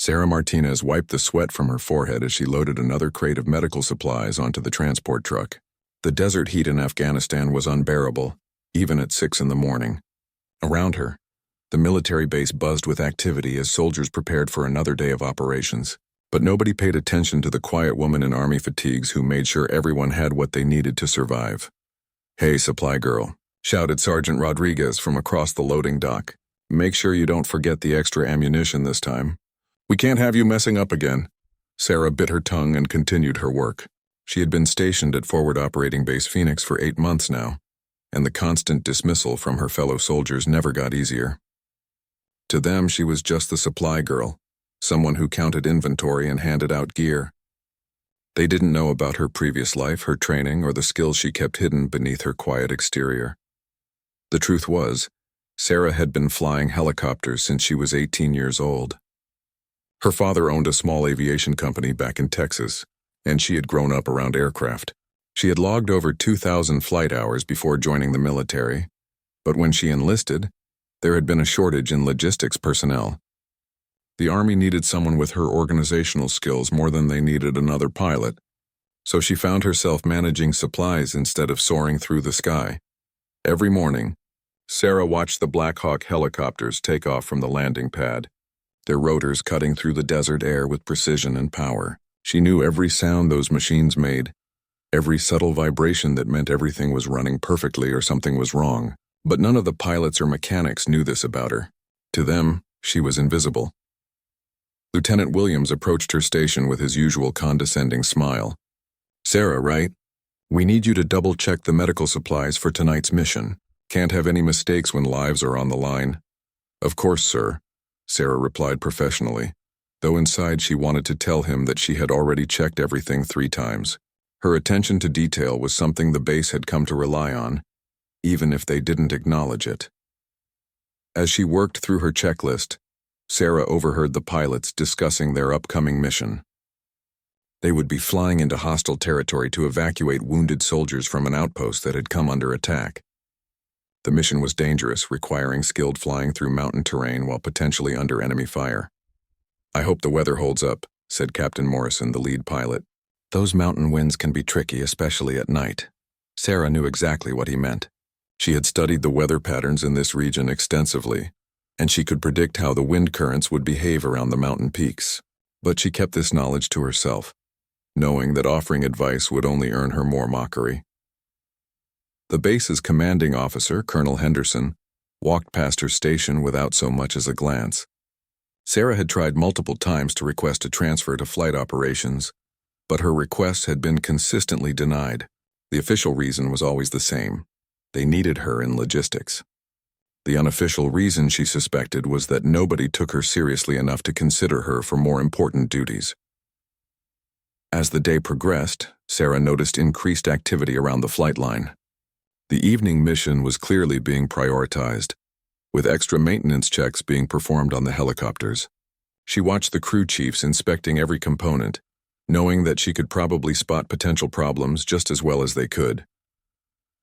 Sarah Martinez wiped the sweat from her forehead as she loaded another crate of medical supplies onto the transport truck. The desert heat in Afghanistan was unbearable, even at 6 in the morning. Around her, the military base buzzed with activity as soldiers prepared for another day of operations. But nobody paid attention to the quiet woman in army fatigues who made sure everyone had what they needed to survive. "Hey, supply girl," shouted Sergeant Rodriguez from across the loading dock. "Make sure you don't forget the extra ammunition this time. We can't have you messing up again." Sarah bit her tongue and continued her work. She had been stationed at Forward Operating Base Phoenix for 8 months now, and the constant dismissal from her fellow soldiers never got easier. To them, she was just the supply girl, someone who counted inventory and handed out gear. They didn't know about her previous life, her training, or the skills she kept hidden beneath her quiet exterior. The truth was, Sarah had been flying helicopters since she was 18 years old. Her father owned a small aviation company back in Texas, and she had grown up around aircraft. She had logged over 2,000 flight hours before joining the military, but when she enlisted, there had been a shortage in logistics personnel. The Army needed someone with her organizational skills more than they needed another pilot, so she found herself managing supplies instead of soaring through the sky. Every morning, Sarah watched the Black Hawk helicopters take off from the landing pad, their rotors cutting through the desert air with precision and power. She knew every sound those machines made, every subtle vibration that meant everything was running perfectly or something was wrong. But none of the pilots or mechanics knew this about her. To them, she was invisible. Lieutenant Williams approached her station with his usual condescending smile. "Sarah, right? We need you to double-check the medical supplies for tonight's mission. Can't have any mistakes when lives are on the line." "Of course, sir," Sarah replied professionally, though inside she wanted to tell him that she had already checked everything 3 times. Her attention to detail was something the base had come to rely on, even if they didn't acknowledge it. As she worked through her checklist, Sarah overheard the pilots discussing their upcoming mission. They would be flying into hostile territory to evacuate wounded soldiers from an outpost that had come under attack. The mission was dangerous, requiring skilled flying through mountain terrain while potentially under enemy fire. "I hope the weather holds up," said Captain Morrison, the lead pilot. "Those mountain winds can be tricky, especially at night." Sarah knew exactly what he meant. She had studied the weather patterns in this region extensively, and she could predict how the wind currents would behave around the mountain peaks. But she kept this knowledge to herself, knowing that offering advice would only earn her more mockery. The base's commanding officer, Colonel Henderson, walked past her station without so much as a glance. Sarah had tried multiple times to request a transfer to flight operations, but her requests had been consistently denied. The official reason was always the same. They needed her in logistics. The unofficial reason, she suspected, was that nobody took her seriously enough to consider her for more important duties. As the day progressed, Sarah noticed increased activity around the flight line. The evening mission was clearly being prioritized, with extra maintenance checks being performed on the helicopters. She watched the crew chiefs inspecting every component, knowing that she could probably spot potential problems just as well as they could.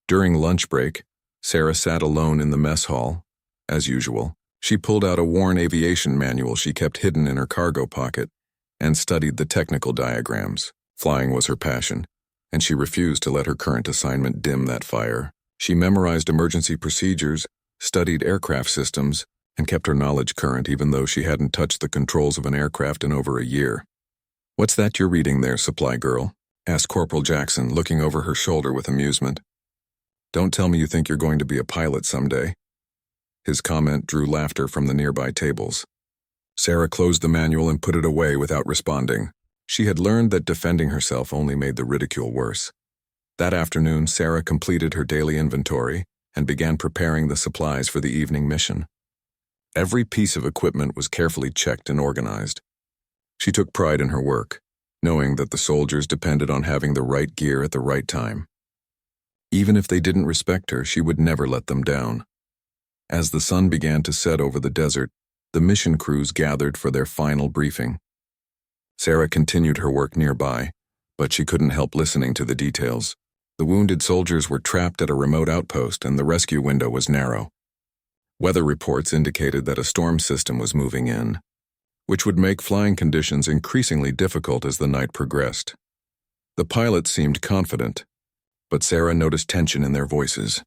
During lunch break, Sarah sat alone in the mess hall. As usual, she pulled out a worn aviation manual she kept hidden in her cargo pocket and studied the technical diagrams. Flying was her passion, and she refused to let her current assignment dim that fire. She memorized emergency procedures, studied aircraft systems, and kept her knowledge current even though she hadn't touched the controls of an aircraft in over a year. "What's that you're reading there, supply girl?" asked Corporal Jackson, looking over her shoulder with amusement. "Don't tell me you think you're going to be a pilot someday." His comment drew laughter from the nearby tables. Sarah closed the manual and put it away without responding. She had learned that defending herself only made the ridicule worse. That afternoon, Sarah completed her daily inventory and began preparing the supplies for the evening mission. Every piece of equipment was carefully checked and organized. She took pride in her work, knowing that the soldiers depended on having the right gear at the right time. Even if they didn't respect her, she would never let them down. As the sun began to set over the desert, the mission crews gathered for their final briefing. Sarah continued her work nearby, but she couldn't help listening to the details. The wounded soldiers were trapped at a remote outpost and the rescue window was narrow. Weather reports indicated that a storm system was moving in. which would make flying conditions increasingly difficult as the night progressed. The pilots seemed confident, but Sarah noticed tension in their voices.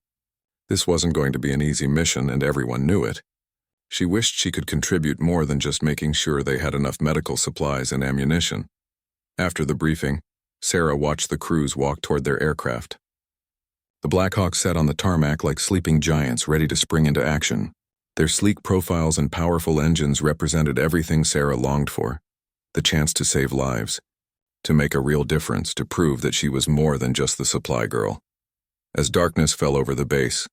This wasn't going to be an easy mission, and everyone knew it. She wished she could contribute more than just making sure they had enough medical supplies and ammunition. After the briefing, Sarah watched the crews walk toward their aircraft. The Blackhawks sat on the tarmac like sleeping giants ready to spring into action. Their sleek profiles and powerful engines represented everything Sarah longed for: the chance to save lives, to make a real difference, to prove that she was more than just the supply girl. As darkness fell over the base,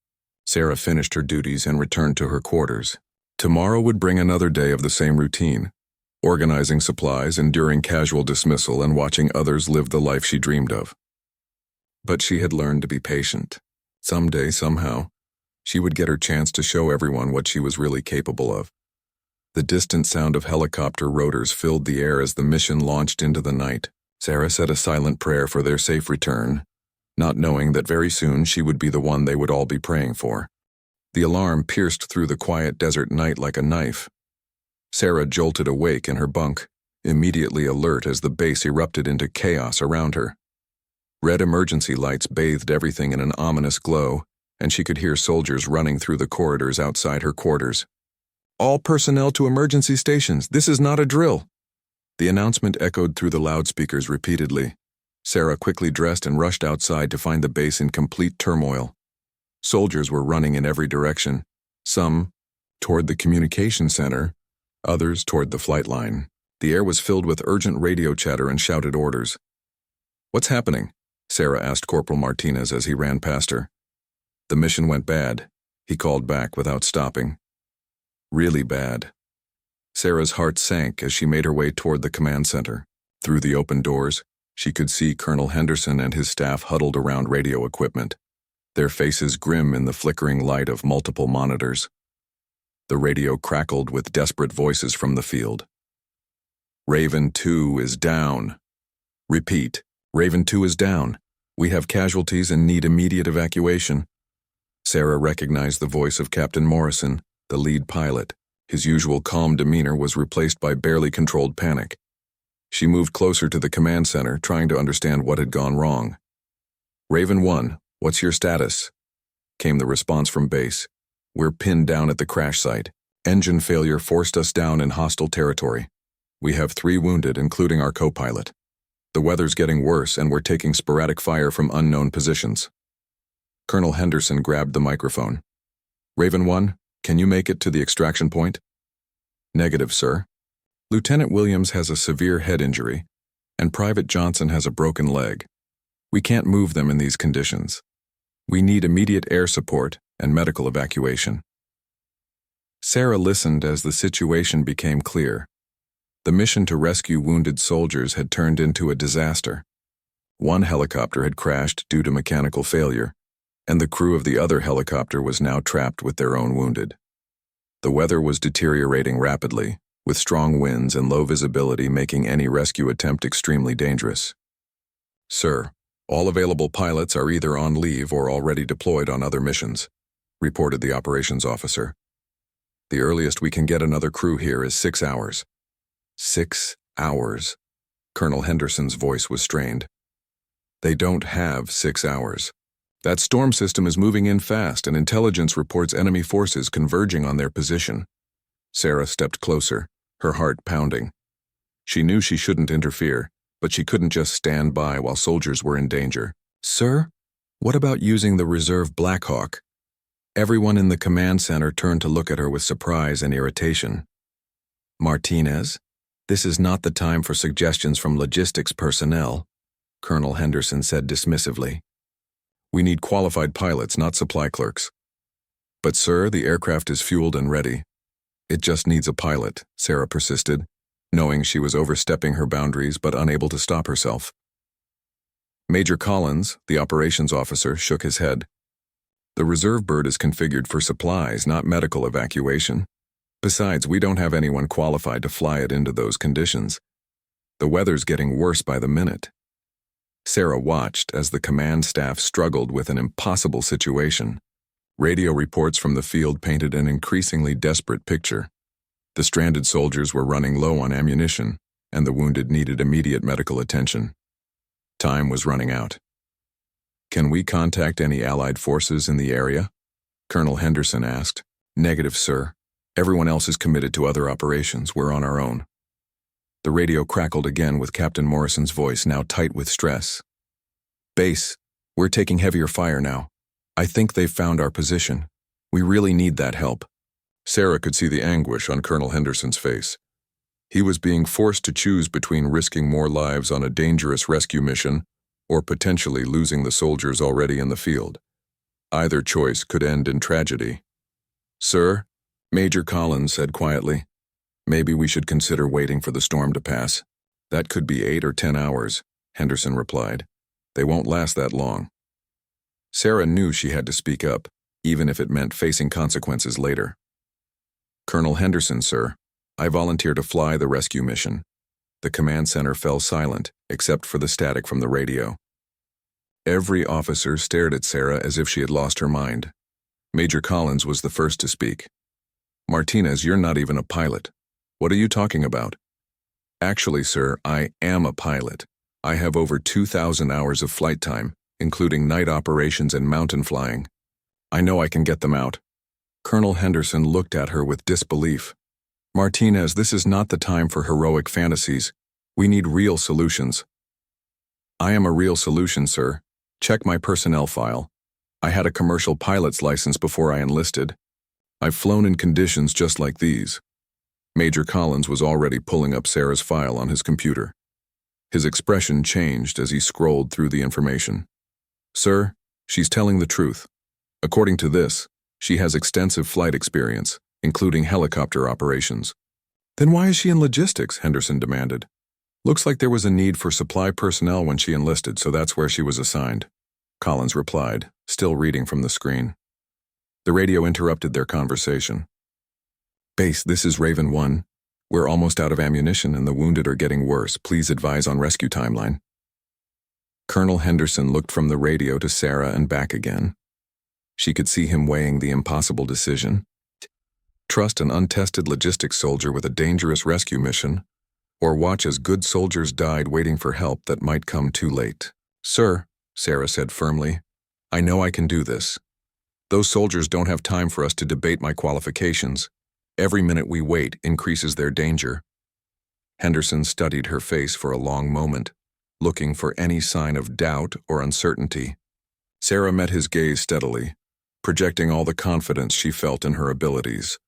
Sarah finished her duties and returned to her quarters. Tomorrow would bring another day of the same routine: organizing supplies, enduring casual dismissal, and watching others live the life she dreamed of. But she had learned to be patient. Someday, somehow, she would get her chance to show everyone what she was really capable of. The distant sound of helicopter rotors filled the air as the mission launched into the night. Sarah said a silent prayer for their safe return, not knowing that very soon she would be the one they would all be praying for. The alarm pierced through the quiet desert night like a knife. Sarah jolted awake in her bunk, immediately alert as the base erupted into chaos around her. Red emergency lights bathed everything in an ominous glow, and she could hear soldiers running through the corridors outside her quarters. "All personnel to emergency stations. This is not a drill." The announcement echoed through the loudspeakers repeatedly. Sarah quickly dressed and rushed outside to find the base in complete turmoil. Soldiers were running in every direction, some toward the communication center, others toward the flight line. The air was filled with urgent radio chatter and shouted orders. "What's happening?" Sarah asked Corporal Martinez as he ran past her. "The mission went bad," he called back without stopping. "Really bad." Sarah's heart sank as she made her way toward the command center. Through the open doors, she could see Colonel Henderson and his staff huddled around radio equipment, their faces grim in the flickering light of multiple monitors. The radio crackled with desperate voices from the field. "Raven 2 is down. Repeat, Raven 2 is down. We have casualties and need immediate evacuation." Sarah recognized the voice of Captain Morrison, the lead pilot. His usual calm demeanor was replaced by barely controlled panic. She moved closer to the command center, trying to understand what had gone wrong. "Raven 1, what's your status?" came the response from base. "We're pinned down at the crash site. Engine failure forced us down in hostile territory. We have 3 wounded, including our co-pilot. The weather's getting worse, and we're taking sporadic fire from unknown positions." Colonel Henderson grabbed the microphone. "Raven 1, can you make it to the extraction point?" "Negative, sir. Lieutenant Williams has a severe head injury, and Private Johnson has a broken leg. We can't move them in these conditions. We need immediate air support and medical evacuation." Sarah listened as the situation became clear. The mission to rescue wounded soldiers had turned into a disaster. One helicopter had crashed due to mechanical failure, and the crew of the other helicopter was now trapped with their own wounded. The weather was deteriorating rapidly, with strong winds and low visibility making any rescue attempt extremely dangerous. "Sir, all available pilots are either on leave or already deployed on other missions," reported the operations officer. "The earliest we can get another crew here is 6 hours. 6 hours. Colonel Henderson's voice was strained. "They don't have 6 hours. That storm system is moving in fast, and intelligence reports enemy forces converging on their position." Sarah stepped closer, her heart pounding. She knew she shouldn't interfere, but she couldn't just stand by while soldiers were in danger. "Sir, what about using the reserve Blackhawk?" Everyone in the command center turned to look at her with surprise and irritation. "Martinez, this is not the time for suggestions from logistics personnel," Colonel Henderson said dismissively. "We need qualified pilots, not supply clerks." "But sir, the aircraft is fueled and ready. It just needs a pilot," Sarah persisted, knowing she was overstepping her boundaries but unable to stop herself. Major Collins, the operations officer, shook his head. "The reserve bird is configured for supplies, not medical evacuation. Besides, we don't have anyone qualified to fly it into those conditions. The weather's getting worse by the minute." Sarah watched as the command staff struggled with an impossible situation. Radio reports from the field painted an increasingly desperate picture. The stranded soldiers were running low on ammunition, and the wounded needed immediate medical attention. Time was running out. "Can we contact any Allied forces in the area?" Colonel Henderson asked. "Negative, sir. Everyone else is committed to other operations. We're on our own." The radio crackled again with Captain Morrison's voice now tight with stress. "Base, we're taking heavier fire now. I think they've found our position. We really need that help." Sarah could see the anguish on Colonel Henderson's face. He was being forced to choose between risking more lives on a dangerous rescue mission or potentially losing the soldiers already in the field. Either choice could end in tragedy. "Sir," Major Collins said quietly, "maybe we should consider waiting for the storm to pass." "That could be 8 or 10 hours, Henderson replied. "They won't last that long." Sarah knew she had to speak up, even if it meant facing consequences later. "Colonel Henderson, sir. I volunteer to fly the rescue mission." The command center fell silent, except for the static from the radio. Every officer stared at Sarah as if she had lost her mind. Major Collins was the first to speak. "Martinez, you're not even a pilot. What are you talking about?" "Actually, sir, I am a pilot. I have over 2,000 hours of flight time, including night operations and mountain flying. I know I can get them out." Colonel Henderson looked at her with disbelief. "Martinez, this is not the time for heroic fantasies. We need real solutions." "I am a real solution, sir. Check my personnel file. I had a commercial pilot's license before I enlisted. I've flown in conditions just like these." Major Collins was already pulling up Sarah's file on his computer. His expression changed as he scrolled through the information. "Sir, she's telling the truth. According to this, she has extensive flight experience, including helicopter operations." "Then why is she in logistics?" Henderson demanded. "Looks like there was a need for supply personnel when she enlisted, so that's where she was assigned," Collins replied, still reading from the screen. The radio interrupted their conversation. "Base, this is Raven 1. We're almost out of ammunition and the wounded are getting worse. Please advise on rescue timeline." Colonel Henderson looked from the radio to Sarah and back again. She could see him weighing the impossible decision. Trust an untested logistics soldier with a dangerous rescue mission, or watch as good soldiers died waiting for help that might come too late. "Sir," Sarah said firmly, "I know I can do this. Those soldiers don't have time for us to debate my qualifications. Every minute we wait increases their danger." Henderson studied her face for a long moment, looking for any sign of doubt or uncertainty. Sarah met his gaze steadily, projecting all the confidence she felt in her abilities.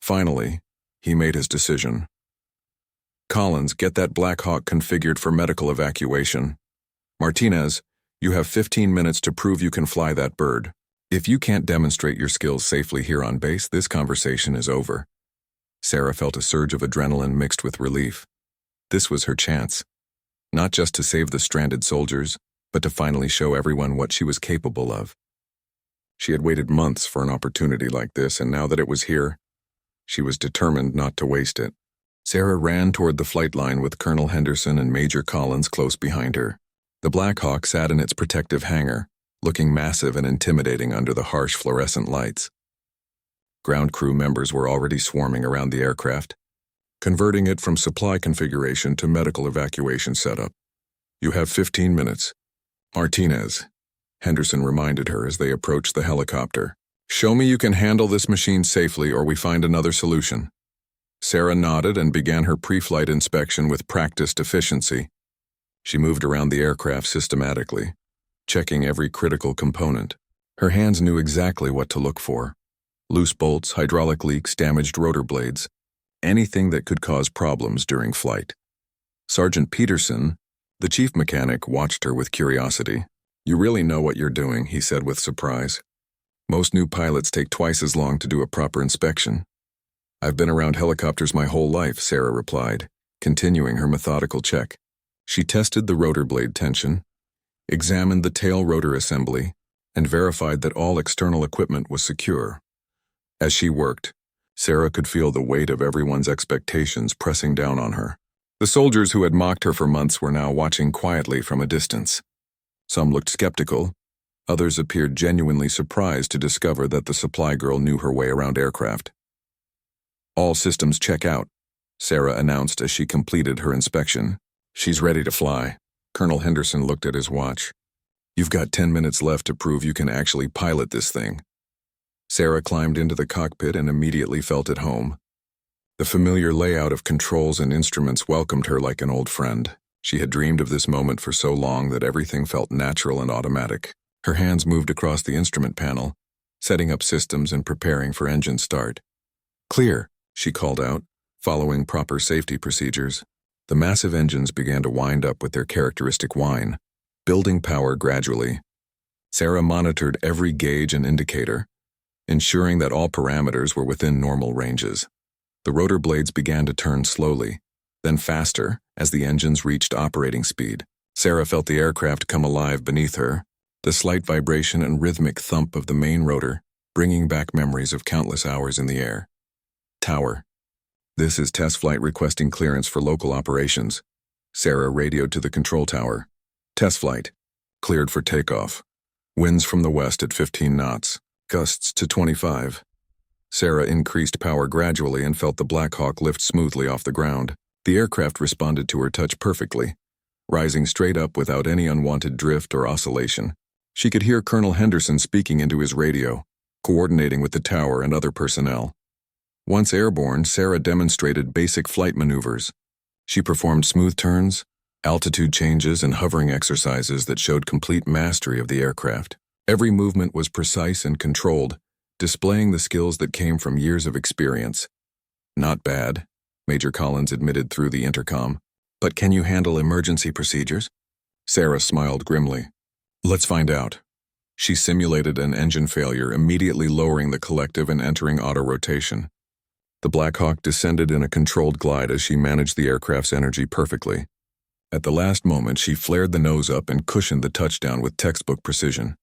Finally, he made his decision. "Collins, get that Black Hawk configured for medical evacuation. Martinez, you have 15 minutes to prove you can fly that bird. If you can't demonstrate your skills safely here on base, this conversation is over." Sarah felt a surge of adrenaline mixed with relief. This was her chance, not just to save the stranded soldiers, but to finally show everyone what she was capable of. She had waited months for an opportunity like this, and now that it was here, she was determined not to waste it. Sarah ran toward the flight line with Colonel Henderson and Major Collins close behind her. The Black Hawk sat in its protective hangar, looking massive and intimidating under the harsh fluorescent lights. Ground crew members were already swarming around the aircraft, converting it from supply configuration to medical evacuation setup. "You have 15 minutes. Martinez," Henderson reminded her as they approached the helicopter. "Show me you can handle this machine safely or we find another solution." Sarah nodded and began her pre-flight inspection with practiced efficiency. She moved around the aircraft systematically, checking every critical component. Her hands knew exactly what to look for: loose bolts, hydraulic leaks, damaged rotor blades, anything that could cause problems during flight. Sergeant Peterson, the chief mechanic, watched her with curiosity. "You really know what you're doing," he said with surprise. "Most new pilots take twice as long to do a proper inspection." "I've been around helicopters my whole life," Sarah replied, continuing her methodical check. She tested the rotor blade tension, examined the tail rotor assembly, and verified that all external equipment was secure. As she worked, Sarah could feel the weight of everyone's expectations pressing down on her. The soldiers who had mocked her for months were now watching quietly from a distance. Some looked skeptical, others appeared genuinely surprised to discover that the supply girl knew her way around aircraft. All systems check out, Sarah announced as she completed her inspection. She's ready to fly. Colonel Henderson looked at his watch. You've got 10 minutes left to prove you can actually pilot this thing. Sarah climbed into the cockpit and immediately felt at home. The familiar layout of controls and instruments welcomed her like an old friend. She had dreamed of this moment for so long that everything felt natural and automatic. Her hands moved across the instrument panel, setting up systems and preparing for engine start. Clear, she called out, following proper safety procedures. The massive engines began to wind up with their characteristic whine, building power gradually. Sarah monitored every gauge and indicator, ensuring that all parameters were within normal ranges. The rotor blades began to turn slowly, then faster as the engines reached operating speed. Sarah felt the aircraft come alive beneath her, the slight vibration and rhythmic thump of the main rotor, bringing back memories of countless hours in the air. Tower. This is test flight requesting clearance for local operations. Sarah radioed to the control tower. Test flight. Cleared for takeoff. Winds from the west at 15 knots. Gusts to 25. Sarah increased power gradually and felt the Black Hawk lift smoothly off the ground. The aircraft responded to her touch perfectly, rising straight up without any unwanted drift or oscillation. She could hear Colonel Henderson speaking into his radio, coordinating with the tower and other personnel. Once airborne, Sarah demonstrated basic flight maneuvers. She performed smooth turns, altitude changes, and hovering exercises that showed complete mastery of the aircraft. Every movement was precise and controlled, displaying the skills that came from years of experience. Not bad, Major Collins admitted through the intercom. But can you handle emergency procedures? Sarah smiled grimly. Let's find out. She simulated an engine failure, immediately lowering the collective and entering auto-rotation. The Black Hawk descended in a controlled glide as she managed the aircraft's energy perfectly. At the last moment, she flared the nose up and cushioned the touchdown with textbook precision.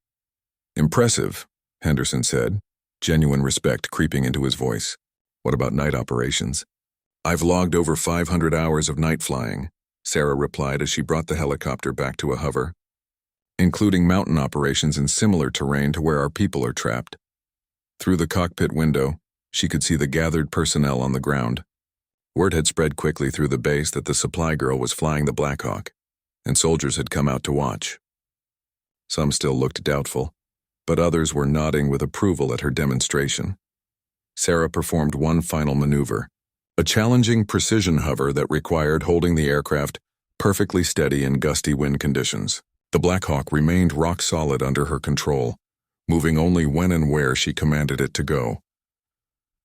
Impressive, Henderson said, genuine respect creeping into his voice. What about night operations? I've logged over 500 hours of night flying, Sarah replied as she brought the helicopter back to a hover, including mountain operations in similar terrain to where our people are trapped. Through the cockpit window, she could see the gathered personnel on the ground. Word had spread quickly through the base that the supply girl was flying the Black Hawk, and soldiers had come out to watch. Some still looked doubtful, but others were nodding with approval at her demonstration. Sarah performed one final maneuver, a challenging precision hover that required holding the aircraft perfectly steady in gusty wind conditions. The Black Hawk remained rock solid under her control, moving only when and where she commanded it to go.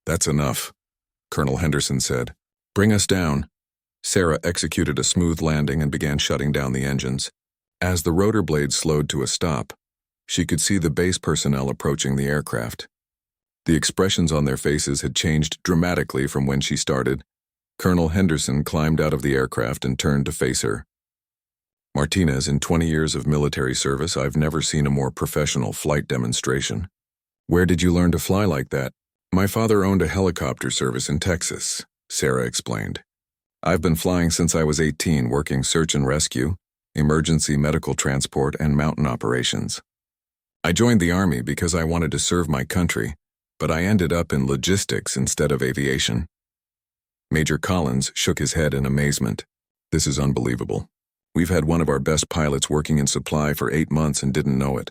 That's enough, Colonel Henderson said. Bring us down. Sarah executed a smooth landing and began shutting down the engines. As the rotor blades slowed to a stop, she could see the base personnel approaching the aircraft. The expressions on their faces had changed dramatically from when she started. Colonel Henderson climbed out of the aircraft and turned to face her. Martinez, in 20 years of military service, I've never seen a more professional flight demonstration. Where did you learn to fly like that? My father owned a helicopter service in Texas, Sarah explained. I've been flying since I was 18, working search and rescue, emergency medical transport, and mountain operations. I joined the Army because I wanted to serve my country, but I ended up in logistics instead of aviation. Major Collins shook his head in amazement. This is unbelievable. We've had one of our best pilots working in supply for 8 months and didn't know it.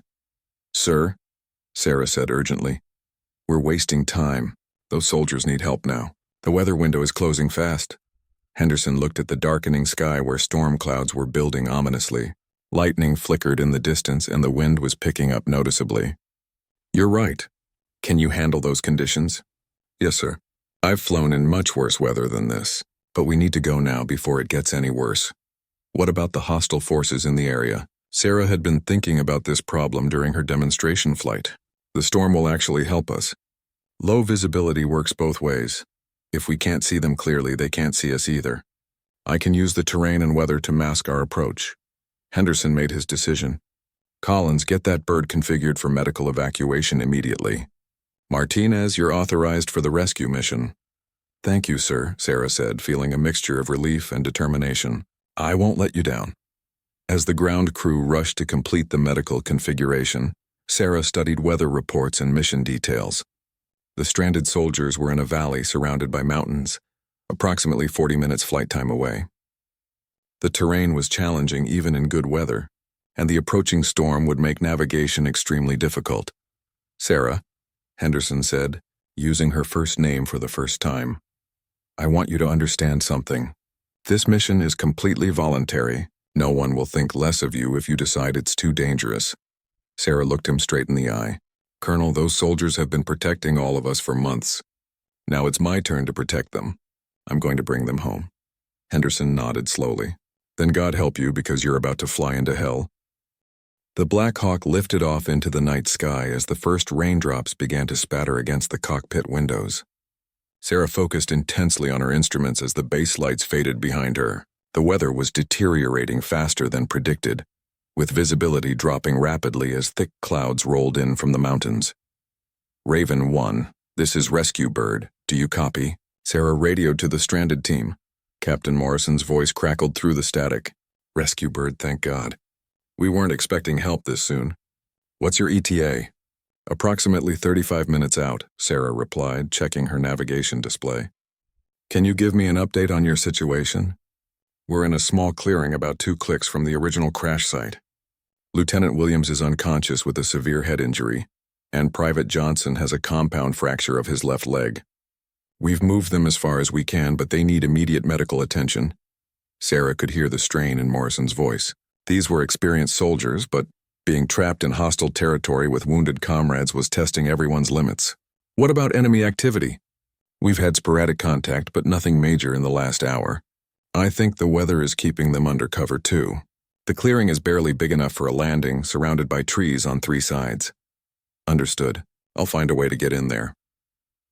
Sir, Sarah said urgently, we're wasting time. Those soldiers need help now. The weather window is closing fast. Henderson looked at the darkening sky where storm clouds were building ominously. Lightning flickered in the distance and the wind was picking up noticeably. You're right. Can you handle those conditions? Yes, sir. I've flown in much worse weather than this, but we need to go now before it gets any worse. What about the hostile forces in the area? Sarah had been thinking about this problem during her demonstration flight. The storm will actually help us. Low visibility works both ways. If we can't see them clearly, they can't see us either. I can use the terrain and weather to mask our approach. Henderson made his decision. Collins, get that bird configured for medical evacuation immediately. Martinez, you're authorized for the rescue mission. Thank you, sir, Sarah said, feeling a mixture of relief and determination. I won't let you down. As the ground crew rushed to complete the medical configuration, Sarah studied weather reports and mission details. The stranded soldiers were in a valley surrounded by mountains, approximately 40 minutes flight time away. The terrain was challenging even in good weather, and the approaching storm would make navigation extremely difficult. "Sarah," Henderson said, using her first name for the first time, "I want you to understand something. This mission is completely voluntary. No one will think less of you if you decide it's too dangerous." Sarah looked him straight in the eye. "Colonel, those soldiers have been protecting all of us for months. Now it's my turn to protect them. I'm going to bring them home." Henderson nodded slowly. "Then God help you, because you're about to fly into hell." The Black Hawk lifted off into the night sky as the first raindrops began to spatter against the cockpit windows. Sarah focused intensely on her instruments as the base lights faded behind her. The weather was deteriorating faster than predicted, with visibility dropping rapidly as thick clouds rolled in from the mountains. "Raven 1, this is Rescue Bird. Do you copy?" Sarah radioed to the stranded team. Captain Morrison's voice crackled through the static. "Rescue Bird, thank God. We weren't expecting help this soon. What's your ETA?" "Approximately 35 minutes out," Sarah replied, checking her navigation display. "Can you give me an update on your situation?" "We're in a small clearing about 2 clicks from the original crash site. Lieutenant Williams is unconscious with a severe head injury, and Private Johnson has a compound fracture of his left leg. We've moved them as far as we can, but they need immediate medical attention." Sarah could hear the strain in Morrison's voice. These were experienced soldiers, but being trapped in hostile territory with wounded comrades was testing everyone's limits. "What about enemy activity?" "We've had sporadic contact, but nothing major in the last hour. I think the weather is keeping them under cover too. The clearing is barely big enough for a landing, surrounded by trees on 3 sides." "Understood. I'll find a way to get in there."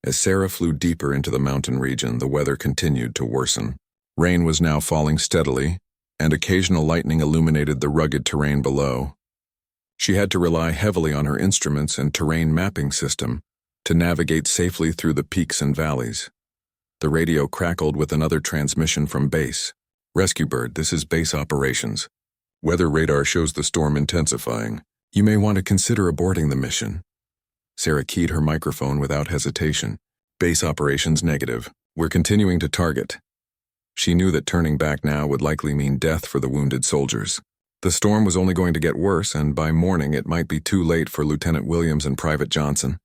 As Sarah flew deeper into the mountain region, the weather continued to worsen. Rain was now falling steadily, and occasional lightning illuminated the rugged terrain below. She had to rely heavily on her instruments and terrain mapping system to navigate safely through the peaks and valleys. The radio crackled with another transmission from base. "Rescue Bird, this is base operations. Weather radar shows the storm intensifying. You may want to consider aborting the mission." Sarah keyed her microphone without hesitation. "Base operations negative. We're continuing to target." She knew that turning back now would likely mean death for the wounded soldiers. The storm was only going to get worse, and by morning it might be too late for Lieutenant Williams and Private Johnson.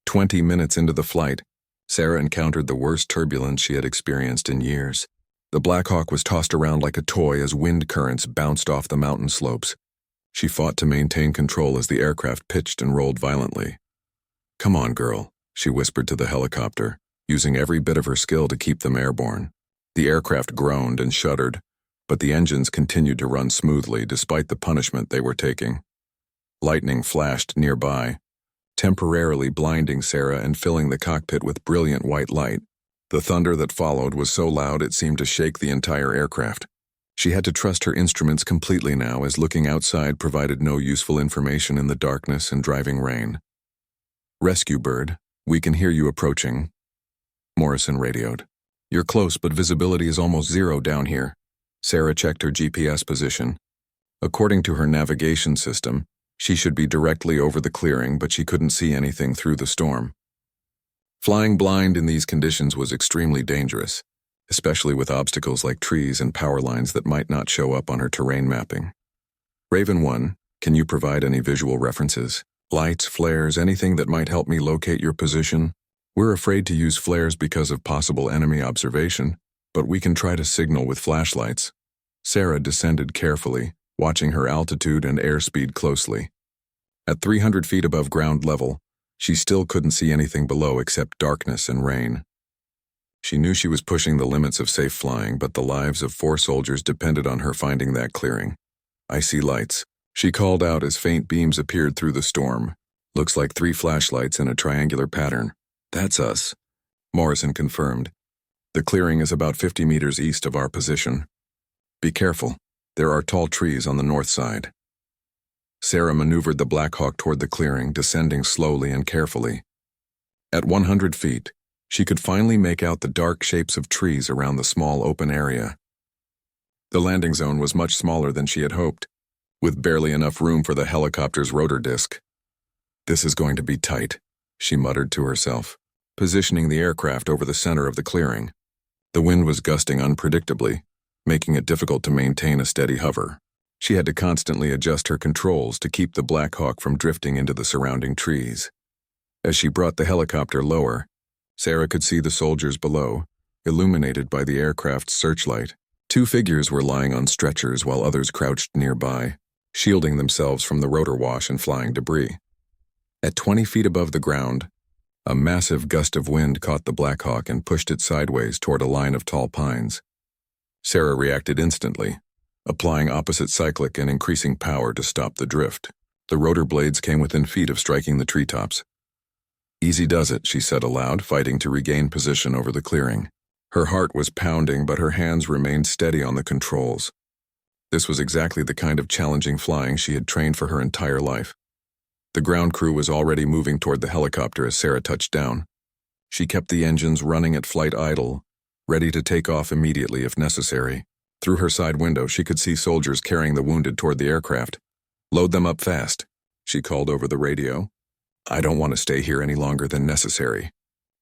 20 minutes into the flight, Sarah encountered the worst turbulence she had experienced in years. The Black Hawk was tossed around like a toy as wind currents bounced off the mountain slopes. She fought to maintain control as the aircraft pitched and rolled violently. "Come on, girl," she whispered to the helicopter, using every bit of her skill to keep them airborne. The aircraft groaned and shuddered, but the engines continued to run smoothly despite the punishment they were taking. Lightning flashed nearby, temporarily blinding Sarah and filling the cockpit with brilliant white light. The thunder that followed was so loud it seemed to shake the entire aircraft. She had to trust her instruments completely now, as looking outside provided no useful information in the darkness and driving rain. "Rescue Bird, we can hear you approaching," Morrison radioed. "You're close, but visibility is almost 0 down here." Sarah checked her GPS position. According to her navigation system, she should be directly over the clearing, but she couldn't see anything through the storm. Flying blind in these conditions was extremely dangerous, especially with obstacles like trees and power lines that might not show up on her terrain mapping. "Raven 1, can you provide any visual references? Lights, flares, anything that might help me locate your position? We're afraid to use flares because of possible enemy observation, but we can try to signal with flashlights." Sarah descended carefully, watching her altitude and airspeed closely. At 300 feet above ground level, she still couldn't see anything below except darkness and rain. She knew she was pushing the limits of safe flying, but the lives of 4 soldiers depended on her finding that clearing. "I see lights," she called out as faint beams appeared through the storm. "Looks like 3 flashlights in a triangular pattern." "That's us," Morrison confirmed. "The clearing is about 50 meters east of our position. Be careful. There are tall trees on the north side." Sarah maneuvered the Black Hawk toward the clearing, descending slowly and carefully. At 100 feet, she could finally make out the dark shapes of trees around the small open area. The landing zone was much smaller than she had hoped, with barely enough room for the helicopter's rotor disc. "This is going to be tight," she muttered to herself, positioning the aircraft over the center of the clearing. The wind was gusting unpredictably, making it difficult to maintain a steady hover. She had to constantly adjust her controls to keep the Black Hawk from drifting into the surrounding trees. As she brought the helicopter lower, Sarah could see the soldiers below, illuminated by the aircraft's searchlight. 2 figures were lying on stretchers while others crouched nearby, shielding themselves from the rotor wash and flying debris. At 20 feet above the ground, a massive gust of wind caught the Black Hawk and pushed it sideways toward a line of tall pines. Sarah reacted instantly, applying opposite cyclic and increasing power to stop the drift. The rotor blades came within feet of striking the treetops. "Easy does it," she said aloud, fighting to regain position over the clearing. Her heart was pounding, but her hands remained steady on the controls. This was exactly the kind of challenging flying she had trained for her entire life. The ground crew was already moving toward the helicopter as Sarah touched down. She kept the engines running at flight idle, ready to take off immediately if necessary. Through her side window, she could see soldiers carrying the wounded toward the aircraft. "Load them up fast," she called over the radio. "I don't want to stay here any longer than necessary."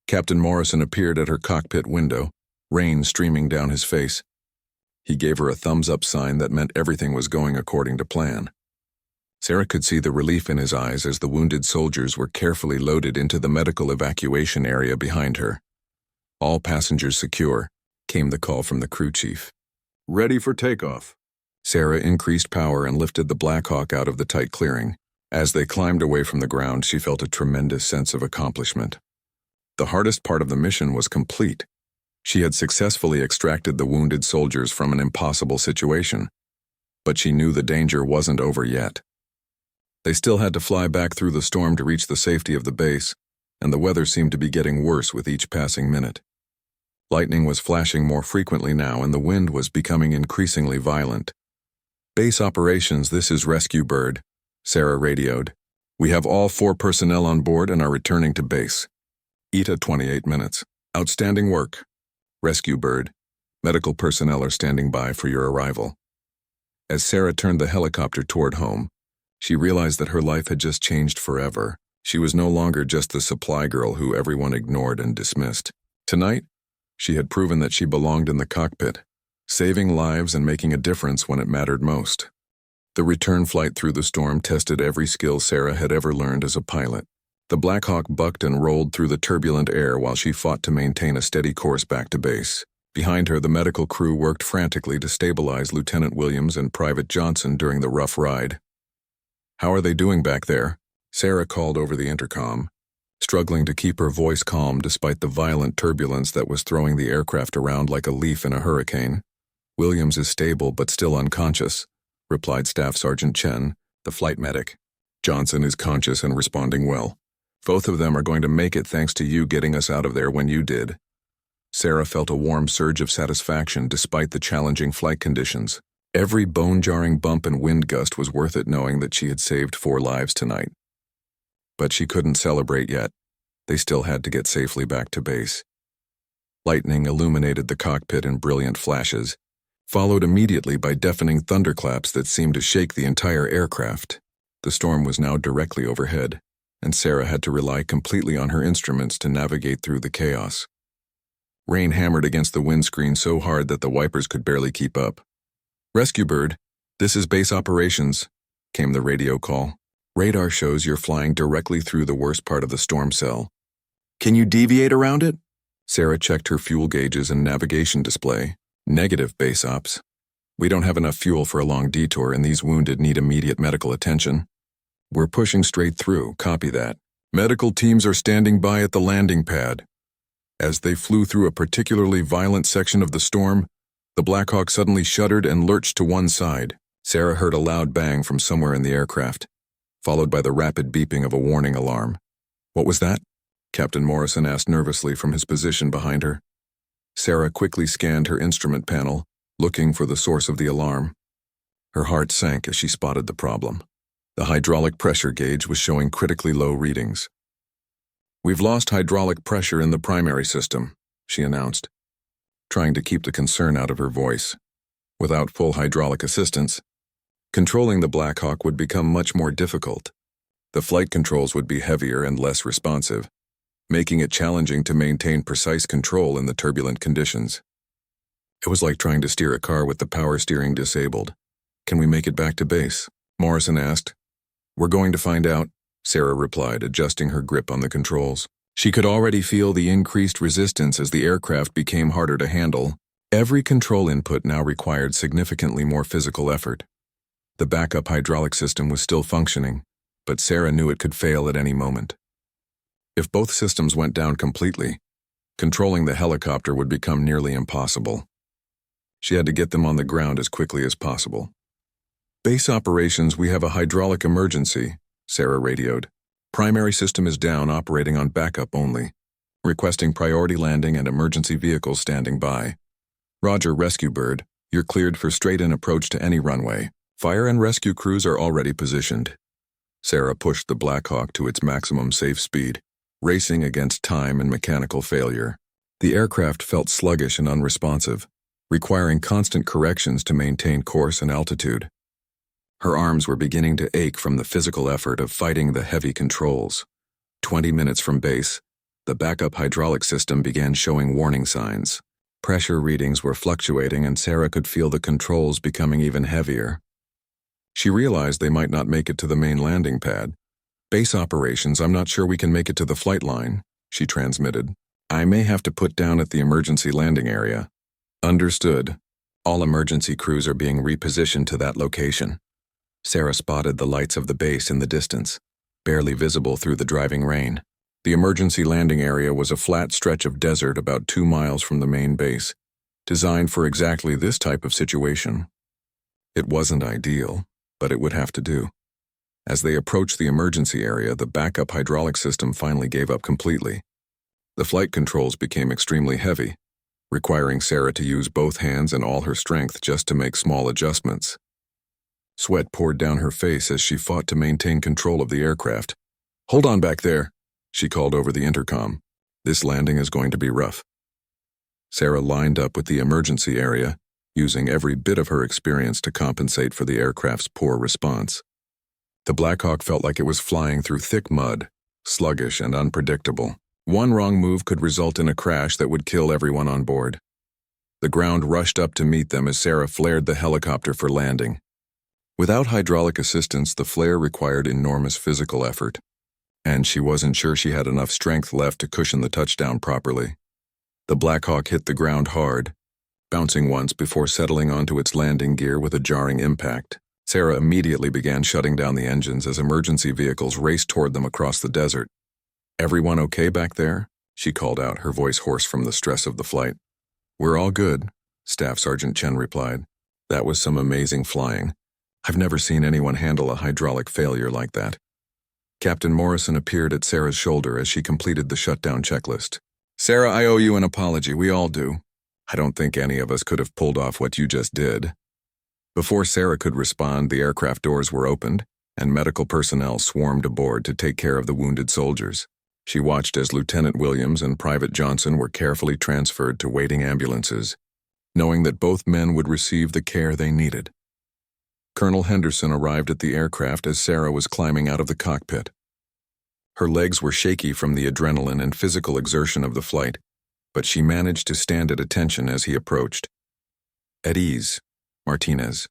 Captain Morrison appeared at her cockpit window, rain streaming down his face. He gave her a thumbs-up sign that meant everything was going according to plan. Sarah could see the relief in his eyes as the wounded soldiers were carefully loaded into the medical evacuation area behind her. "All passengers secure," came the call from the crew chief. "Ready for takeoff." Sarah increased power and lifted the Black Hawk out of the tight clearing. As they climbed away from the ground, she felt a tremendous sense of accomplishment. The hardest part of the mission was complete. She had successfully extracted the wounded soldiers from an impossible situation, but she knew the danger wasn't over yet. They still had to fly back through the storm to reach the safety of the base, and the weather seemed to be getting worse with each passing minute. Lightning was flashing more frequently now, and the wind was becoming increasingly violent. "Base operations, this is Rescue Bird," Sarah radioed. "We have all 4 personnel on board and are returning to base. ETA 28 minutes. Outstanding work. Rescue Bird. Medical personnel are standing by for your arrival." As Sarah turned the helicopter toward home, she realized that her life had just changed forever. She was no longer just the supply girl who everyone ignored and dismissed. Tonight, she had proven that she belonged in the cockpit, saving lives and making a difference when it mattered most. The return flight through the storm tested every skill Sarah had ever learned as a pilot. The Black Hawk bucked and rolled through the turbulent air while she fought to maintain a steady course back to base. Behind her, the medical crew worked frantically to stabilize Lieutenant Williams and Private Johnson during the rough ride. "How are they doing back there?" Sarah called over the intercom, struggling to keep her voice calm despite the violent turbulence that was throwing the aircraft around like a leaf in a hurricane. "Williams is stable but still unconscious," replied Staff Sergeant Chen, the flight medic. "Johnson is conscious and responding well. Both of them are going to make it thanks to you getting us out of there when you did." Sarah felt a warm surge of satisfaction despite the challenging flight conditions. Every bone-jarring bump and wind gust was worth it, knowing that she had saved 4 lives tonight. But she couldn't celebrate yet. They still had to get safely back to base. Lightning illuminated the cockpit in brilliant flashes, followed immediately by deafening thunderclaps that seemed to shake the entire aircraft. The storm was now directly overhead, and Sarah had to rely completely on her instruments to navigate through the chaos. Rain hammered against the windscreen so hard that the wipers could barely keep up. "Rescue Bird, this is base operations," came the radio call. "Radar shows you're flying directly through the worst part of the storm cell. Can you deviate around it?" Sarah checked her fuel gauges and navigation display. "Negative, base ops. We don't have enough fuel for a long detour, and these wounded need immediate medical attention. We're pushing straight through, copy that. Medical teams are standing by at the landing pad." As they flew through a particularly violent section of the storm, the Black Hawk suddenly shuddered and lurched to one side. Sarah heard a loud bang from somewhere in the aircraft, followed by the rapid beeping of a warning alarm. "What was that?" Captain Morrison asked nervously from his position behind her. Sarah quickly scanned her instrument panel, looking for the source of the alarm. Her heart sank as she spotted the problem. The hydraulic pressure gauge was showing critically low readings. "We've lost hydraulic pressure in the primary system," she announced, trying to keep the concern out of her voice. Without full hydraulic assistance, controlling the Black Hawk would become much more difficult. The flight controls would be heavier and less responsive, making it challenging to maintain precise control in the turbulent conditions. It was like trying to steer a car with the power steering disabled. "Can we make it back to base?" Morrison asked. "We're going to find out," Sarah replied, adjusting her grip on the controls. She could already feel the increased resistance as the aircraft became harder to handle. Every control input now required significantly more physical effort. The backup hydraulic system was still functioning, but Sarah knew it could fail at any moment. If both systems went down completely, controlling the helicopter would become nearly impossible. She had to get them on the ground as quickly as possible. "Base operations, we have a hydraulic emergency," Sarah radioed. "Primary system is down, operating on backup only. Requesting priority landing and emergency vehicles standing by." "Roger, Rescue Bird. You're cleared for straight-in approach to any runway. Fire and rescue crews are already positioned." Sarah pushed the Black Hawk to its maximum safe speed, racing against time and mechanical failure. The aircraft felt sluggish and unresponsive, requiring constant corrections to maintain course and altitude. Her arms were beginning to ache from the physical effort of fighting the heavy controls. 20 minutes from base, the backup hydraulic system began showing warning signs. Pressure readings were fluctuating and Sarah could feel the controls becoming even heavier. She realized they might not make it to the main landing pad. "Base operations, I'm not sure we can make it to the flight line," she transmitted. "I may have to put down at the emergency landing area." "Understood. All emergency crews are being repositioned to that location." Sarah spotted the lights of the base in the distance, barely visible through the driving rain. The emergency landing area was a flat stretch of desert about 2 miles from the main base, designed for exactly this type of situation. It wasn't ideal, but it would have to do. As they approached the emergency area, the backup hydraulic system finally gave up completely. The flight controls became extremely heavy, requiring Sarah to use both hands and all her strength just to make small adjustments. Sweat poured down her face as she fought to maintain control of the aircraft. "Hold on back there," she called over the intercom. "This landing is going to be rough." Sarah lined up with the emergency area, using every bit of her experience to compensate for the aircraft's poor response. The Black Hawk felt like it was flying through thick mud, sluggish and unpredictable. One wrong move could result in a crash that would kill everyone on board. The ground rushed up to meet them as Sarah flared the helicopter for landing. Without hydraulic assistance, the flare required enormous physical effort, and she wasn't sure she had enough strength left to cushion the touchdown properly. The Black Hawk hit the ground hard, bouncing once before settling onto its landing gear with a jarring impact. Sarah immediately began shutting down the engines as emergency vehicles raced toward them across the desert. "Everyone okay back there?" she called out, her voice hoarse from the stress of the flight. "We're all good," Staff Sergeant Chen replied. "That was some amazing flying. I've never seen anyone handle a hydraulic failure like that." Captain Morrison appeared at Sarah's shoulder as she completed the shutdown checklist. "Sarah, I owe you an apology. We all do. I don't think any of us could have pulled off what you just did." Before Sarah could respond, the aircraft doors were opened, and medical personnel swarmed aboard to take care of the wounded soldiers. She watched as Lieutenant Williams and Private Johnson were carefully transferred to waiting ambulances, knowing that both men would receive the care they needed. Colonel Henderson arrived at the aircraft as Sarah was climbing out of the cockpit. Her legs were shaky from the adrenaline and physical exertion of the flight, but she managed to stand at attention as he approached. "At ease, Martinez,"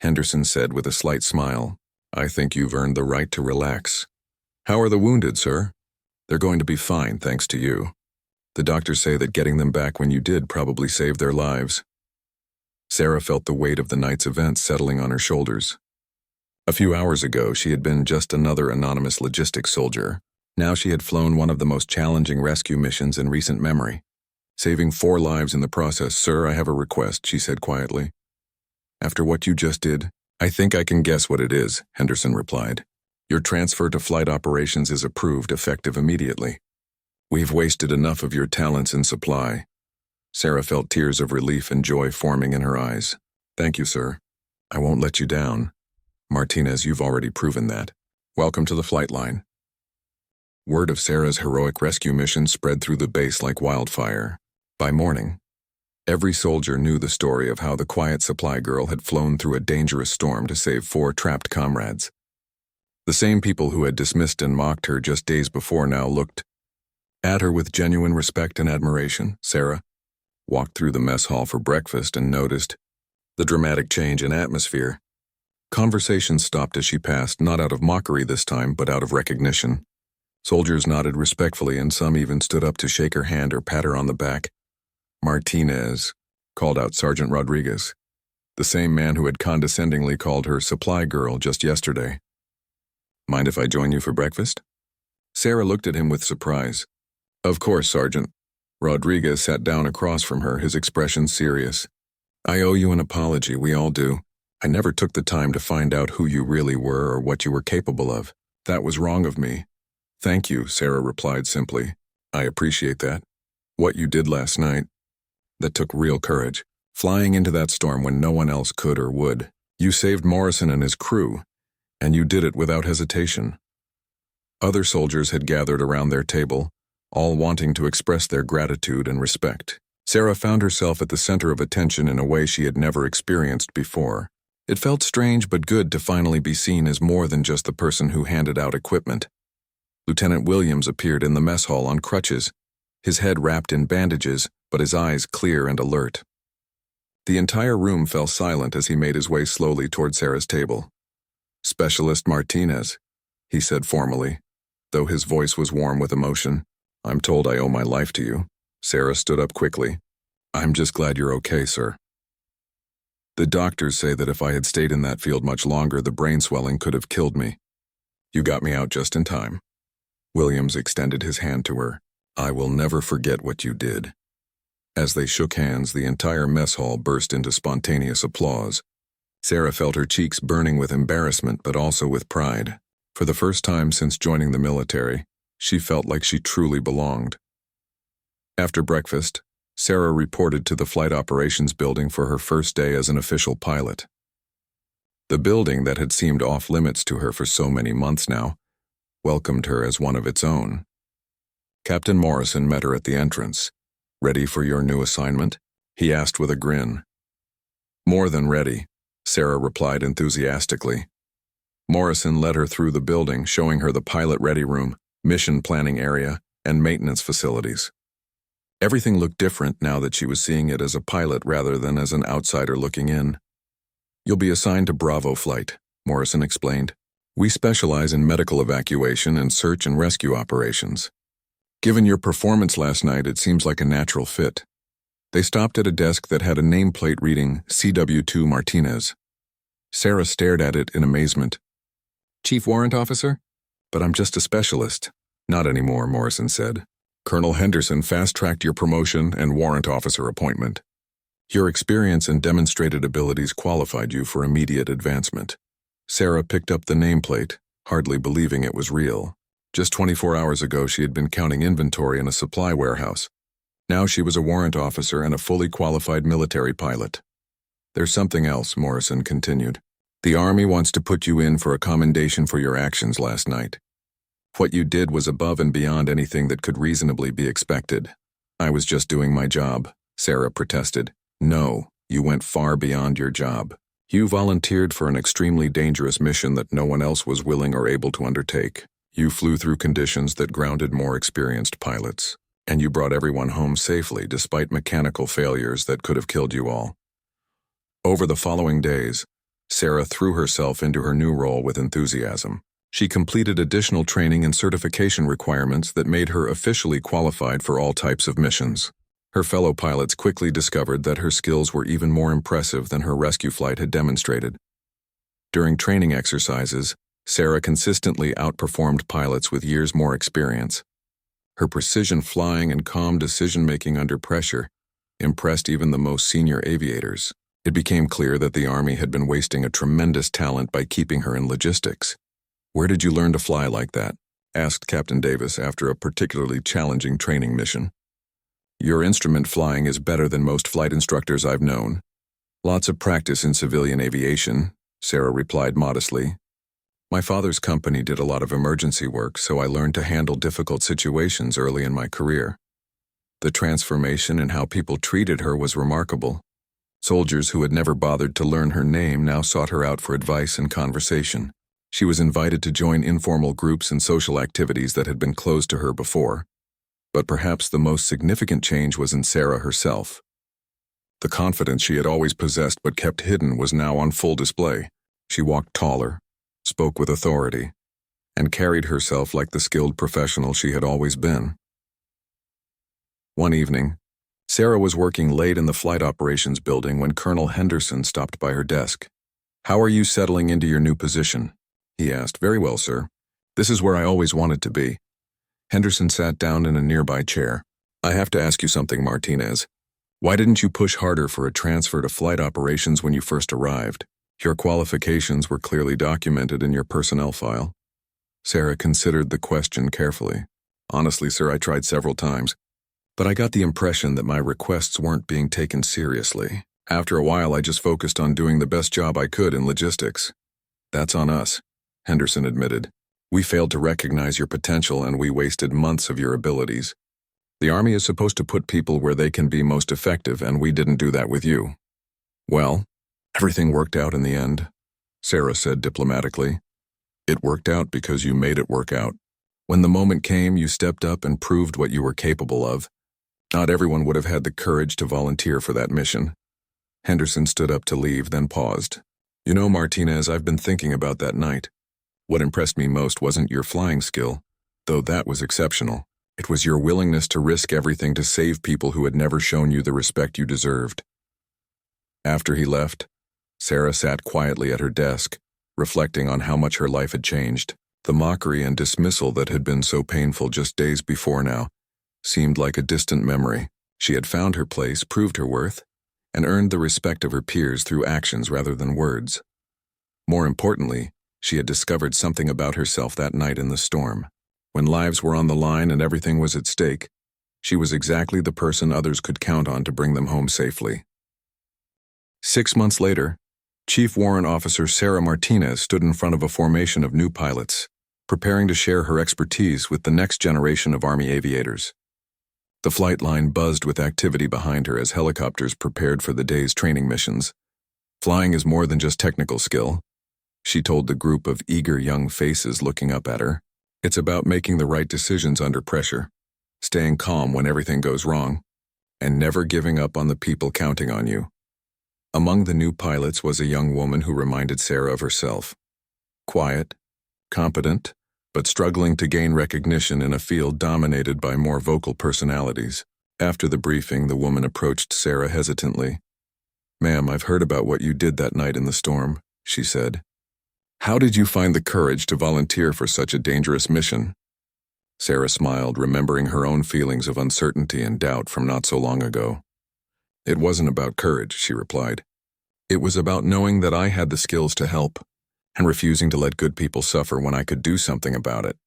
Henderson said with a slight smile. "I think you've earned the right to relax. How are the wounded, sir?" "They're going to be fine, thanks to you. The doctors say that getting them back when you did probably saved their lives." Sarah felt the weight of the night's events settling on her shoulders. A few hours ago, she had been just another anonymous logistics soldier. Now she had flown one of the most challenging rescue missions in recent memory. Saving 4 lives in the process. "Sir, I have a request," she said quietly. "After what you just did, I think I can guess what it is," Henderson replied. "Your transfer to flight operations is approved, effective immediately. We've wasted enough of your talents in supply." Sarah felt tears of relief and joy forming in her eyes. "Thank you, sir. I won't let you down. Martinez, you've already proven that. Welcome to the flight line." Word of Sarah's heroic rescue mission spread through the base like wildfire. By morning, every soldier knew the story of how the quiet supply girl had flown through a dangerous storm to save 4 trapped comrades. The same people who had dismissed and mocked her just days before now looked at her with genuine respect and admiration. Sarah walked through the mess hall for breakfast and noticed the dramatic change in atmosphere. Conversation stopped as she passed, not out of mockery this time, but out of recognition. Soldiers nodded respectfully, and some even stood up to shake her hand or pat her on the back. "Martinez," called out Sergeant Rodriguez, the same man who had condescendingly called her supply girl just yesterday. "Mind if I join you for breakfast?" Sarah looked at him with surprise. "Of course, Sergeant." Rodriguez sat down across from her, his expression serious. "I owe you an apology, we all do. I never took the time to find out who you really were or what you were capable of. That was wrong of me." "Thank you," Sarah replied simply. "I appreciate that. What you did last night, that took real courage. Flying into that storm when no one else could or would. You saved Morrison and his crew, and you did it without hesitation." Other soldiers had gathered around their table, all wanting to express their gratitude and respect. Sarah found herself at the center of attention in a way she had never experienced before. It felt strange but good to finally be seen as more than just the person who handed out equipment. Lieutenant Williams appeared in the mess hall on crutches, his head wrapped in bandages, but his eyes clear and alert. The entire room fell silent as he made his way slowly toward Sarah's table. "Specialist Martinez," he said formally, though his voice was warm with emotion. "I'm told I owe my life to you." Sarah stood up quickly. "I'm just glad you're okay, sir. The doctors say that if I had stayed in that field much longer, the brain swelling could have killed me. You got me out just in time." Williams extended his hand to her. "I will never forget what you did." As they shook hands, the entire mess hall burst into spontaneous applause. Sarah felt her cheeks burning with embarrassment but also with pride. For the first time since joining the military, she felt like she truly belonged. After breakfast, Sarah reported to the Flight Operations Building for her first day as an official pilot. The building that had seemed off-limits to her for so many months now welcomed her as one of its own. Captain Morrison met her at the entrance. "Ready for your new assignment?" he asked with a grin. "More than ready," Sarah replied enthusiastically. Morrison led her through the building, showing her the pilot-ready room, mission planning area, and maintenance facilities. Everything looked different now that she was seeing it as a pilot rather than as an outsider looking in. "You'll be assigned to Bravo Flight," Morrison explained. "We specialize in medical evacuation and search and rescue operations. Given your performance last night, it seems like a natural fit." They stopped at a desk that had a nameplate reading CW2 Martinez. Sarah stared at it in amazement. "Chief Warrant Officer? But I'm just a specialist." "Not anymore," Morrison said. "Colonel Henderson fast-tracked your promotion and warrant officer appointment. Your experience and demonstrated abilities qualified you for immediate advancement." Sarah picked up the nameplate, hardly believing it was real. Just 24 hours ago, she had been counting inventory in a supply warehouse. Now she was a warrant officer and a fully qualified military pilot. "There's something else," Morrison continued. "The Army wants to put you in for a commendation for your actions last night. What you did was above and beyond anything that could reasonably be expected." "I was just doing my job," Sarah protested. "No, you went far beyond your job. You volunteered for an extremely dangerous mission that no one else was willing or able to undertake. You flew through conditions that grounded more experienced pilots, and you brought everyone home safely despite mechanical failures that could have killed you all." Over the following days, Sarah threw herself into her new role with enthusiasm. She completed additional training and certification requirements that made her officially qualified for all types of missions. Her fellow pilots quickly discovered that her skills were even more impressive than her rescue flight had demonstrated. During training exercises, Sarah consistently outperformed pilots with years more experience. Her precision flying and calm decision-making under pressure impressed even the most senior aviators. It became clear that the Army had been wasting a tremendous talent by keeping her in logistics. "Where did you learn to fly like that?" asked Captain Davis after a particularly challenging training mission. "Your instrument flying is better than most flight instructors I've known." "Lots of practice in civilian aviation," Sarah replied modestly. "My father's company did a lot of emergency work, so I learned to handle difficult situations early in my career." The transformation in how people treated her was remarkable. Soldiers who had never bothered to learn her name now sought her out for advice and conversation. She was invited to join informal groups and social activities that had been closed to her before. But perhaps the most significant change was in Sarah herself. The confidence she had always possessed but kept hidden was now on full display. She walked taller, spoke with authority, and carried herself like the skilled professional she had always been. One evening, Sarah was working late in the flight operations building when Colonel Henderson stopped by her desk. "How are you settling into your new position?" he asked. "Very well, sir. This is where I always wanted to be." Henderson sat down in a nearby chair. "I have to ask you something, Martinez. Why didn't you push harder for a transfer to flight operations when you first arrived? Your qualifications were clearly documented in your personnel file." Sarah considered the question carefully. "Honestly, sir, I tried several times, but I got the impression that my requests weren't being taken seriously. After a while, I just focused on doing the best job I could in logistics." "That's on us," Henderson admitted. "We failed to recognize your potential and we wasted months of your abilities. The Army is supposed to put people where they can be most effective, and we didn't do that with you." "Well, everything worked out in the end," Sarah said diplomatically. "It worked out because you made it work out. When the moment came, you stepped up and proved what you were capable of. Not everyone would have had the courage to volunteer for that mission." Henderson stood up to leave, then paused. "You know, Martinez, I've been thinking about that night. What impressed me most wasn't your flying skill, though that was exceptional. It was your willingness to risk everything to save people who had never shown you the respect you deserved." After he left, Sarah sat quietly at her desk, reflecting on how much her life had changed. The mockery and dismissal that had been so painful just days before now seemed like a distant memory. She had found her place, proved her worth, and earned the respect of her peers through actions rather than words. More importantly, she had discovered something about herself that night in the storm. When lives were on the line and everything was at stake, she was exactly the person others could count on to bring them home safely. 6 months later, Chief Warrant Officer Sarah Martinez stood in front of a formation of new pilots, preparing to share her expertise with the next generation of Army aviators. The flight line buzzed with activity behind her as helicopters prepared for the day's training missions. "Flying is more than just technical skill," she told the group of eager young faces looking up at her. "It's about making the right decisions under pressure, staying calm when everything goes wrong, and never giving up on the people counting on you." Among the new pilots was a young woman who reminded Sarah of herself. Quiet, competent, but struggling to gain recognition in a field dominated by more vocal personalities. After the briefing, the woman approached Sarah hesitantly. "Ma'am, I've heard about what you did that night in the storm," she said. "How did you find the courage to volunteer for such a dangerous mission?" Sarah smiled, remembering her own feelings of uncertainty and doubt from not so long ago. "It wasn't about courage," she replied. "It was about knowing that I had the skills to help, and refusing to let good people suffer when I could do something about it."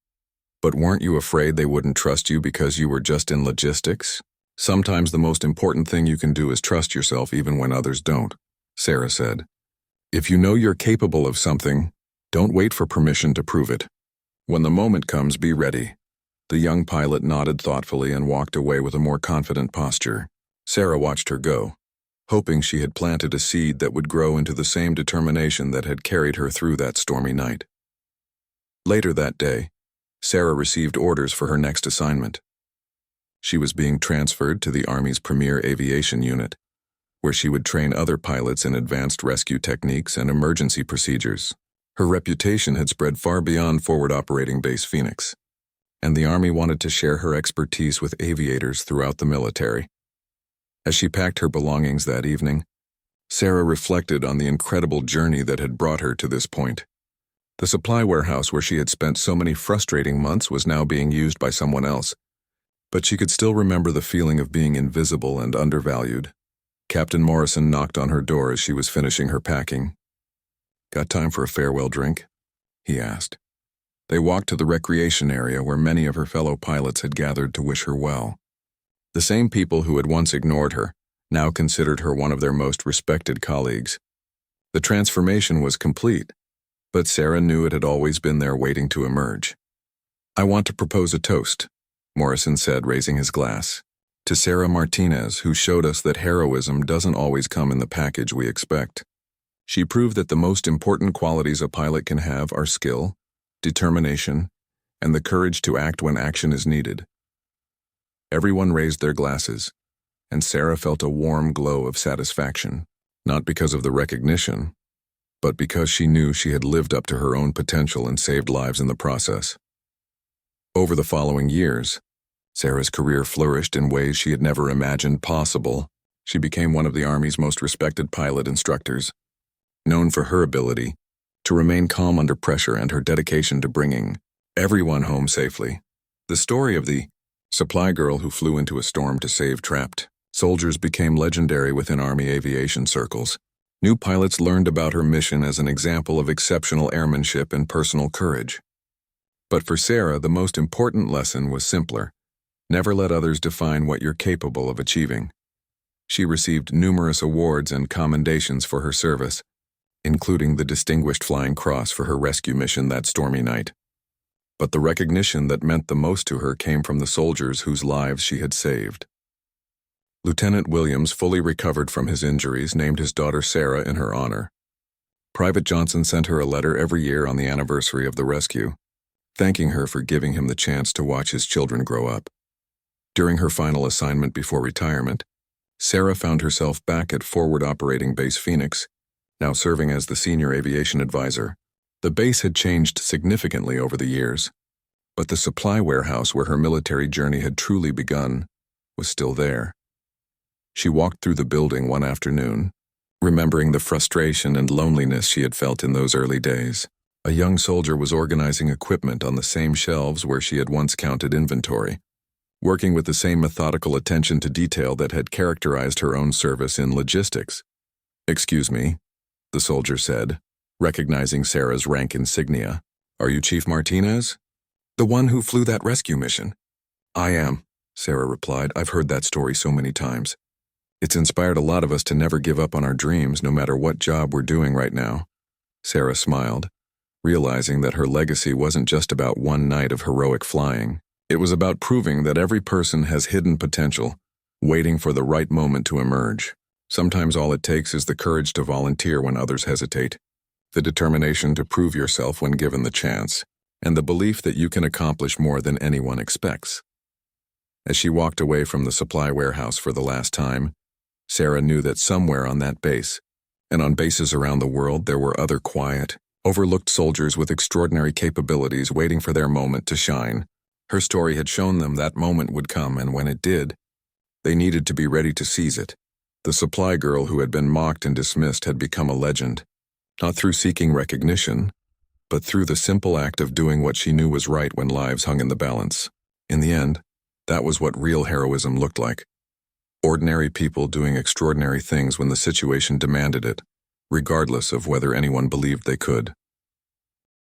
"But weren't you afraid they wouldn't trust you because you were just in logistics? Sometimes the most important thing you can do is trust yourself even when others don't," Sarah said. "If you know you're capable of something, don't wait for permission to prove it. When the moment comes, be ready." The young pilot nodded thoughtfully and walked away with a more confident posture. Sarah watched her go, hoping she had planted a seed that would grow into the same determination that had carried her through that stormy night. Later that day, Sarah received orders for her next assignment. She was being transferred to the Army's premier aviation unit, where she would train other pilots in advanced rescue techniques and emergency procedures. Her reputation had spread far beyond Forward Operating Base Phoenix, and the Army wanted to share her expertise with aviators throughout the military. As she packed her belongings that evening, Sarah reflected on the incredible journey that had brought her to this point. The supply warehouse where she had spent so many frustrating months was now being used by someone else, but she could still remember the feeling of being invisible and undervalued. Captain Morrison knocked on her door as she was finishing her packing. "Got time for a farewell drink?" he asked. They walked to the recreation area where many of her fellow pilots had gathered to wish her well. The same people who had once ignored her now considered her one of their most respected colleagues. The transformation was complete, but Sarah knew it had always been there waiting to emerge. "I want to propose a toast," Morrison said, raising his glass. "To Sarah Martinez, who showed us that heroism doesn't always come in the package we expect." She proved that the most important qualities a pilot can have are skill, determination, and the courage to act when action is needed. Everyone raised their glasses, and Sarah felt a warm glow of satisfaction, not because of the recognition, but because she knew she had lived up to her own potential and saved lives in the process. Over the following years, Sarah's career flourished in ways she had never imagined possible. She became one of the Army's most respected pilot instructors, known for her ability to remain calm under pressure and her dedication to bringing everyone home safely. The story of the supply girl who flew into a storm to save trapped soldiers became legendary within Army aviation circles. New pilots learned about her mission as an example of exceptional airmanship and personal courage. But for Sarah, the most important lesson was simpler. Never let others define what you're capable of achieving. She received numerous awards and commendations for her service, including the Distinguished Flying Cross for her rescue mission that stormy night. But the recognition that meant the most to her came from the soldiers whose lives she had saved. Lieutenant Williams, fully recovered from his injuries, named his daughter Sarah in her honor. Private Johnson sent her a letter every year on the anniversary of the rescue, thanking her for giving him the chance to watch his children grow up. During her final assignment before retirement, Sarah found herself back at Forward Operating Base Phoenix, now serving as the senior aviation advisor. The base had changed significantly over the years, but the supply warehouse where her military journey had truly begun was still there. She walked through the building one afternoon, remembering the frustration and loneliness she had felt in those early days. A young soldier was organizing equipment on the same shelves where she had once counted inventory, working with the same methodical attention to detail that had characterized her own service in logistics. "Excuse me," the soldier said, recognizing Sarah's rank insignia. "Are you Chief Martinez? The one who flew that rescue mission?" "I am," Sarah replied. "I've heard that story so many times. It's inspired a lot of us to never give up on our dreams, no matter what job we're doing right now." Sarah smiled, realizing that her legacy wasn't just about one night of heroic flying. It was about proving that every person has hidden potential, waiting for the right moment to emerge. Sometimes all it takes is the courage to volunteer when others hesitate, the determination to prove yourself when given the chance, and the belief that you can accomplish more than anyone expects. As she walked away from the supply warehouse for the last time, Sarah knew that somewhere on that base, and on bases around the world, there were other quiet, overlooked soldiers with extraordinary capabilities waiting for their moment to shine. Her story had shown them that moment would come, and when it did, they needed to be ready to seize it. The supply girl who had been mocked and dismissed had become a legend, not through seeking recognition, but through the simple act of doing what she knew was right when lives hung in the balance. In the end, that was what real heroism looked like. Ordinary people doing extraordinary things when the situation demanded it, regardless of whether anyone believed they could.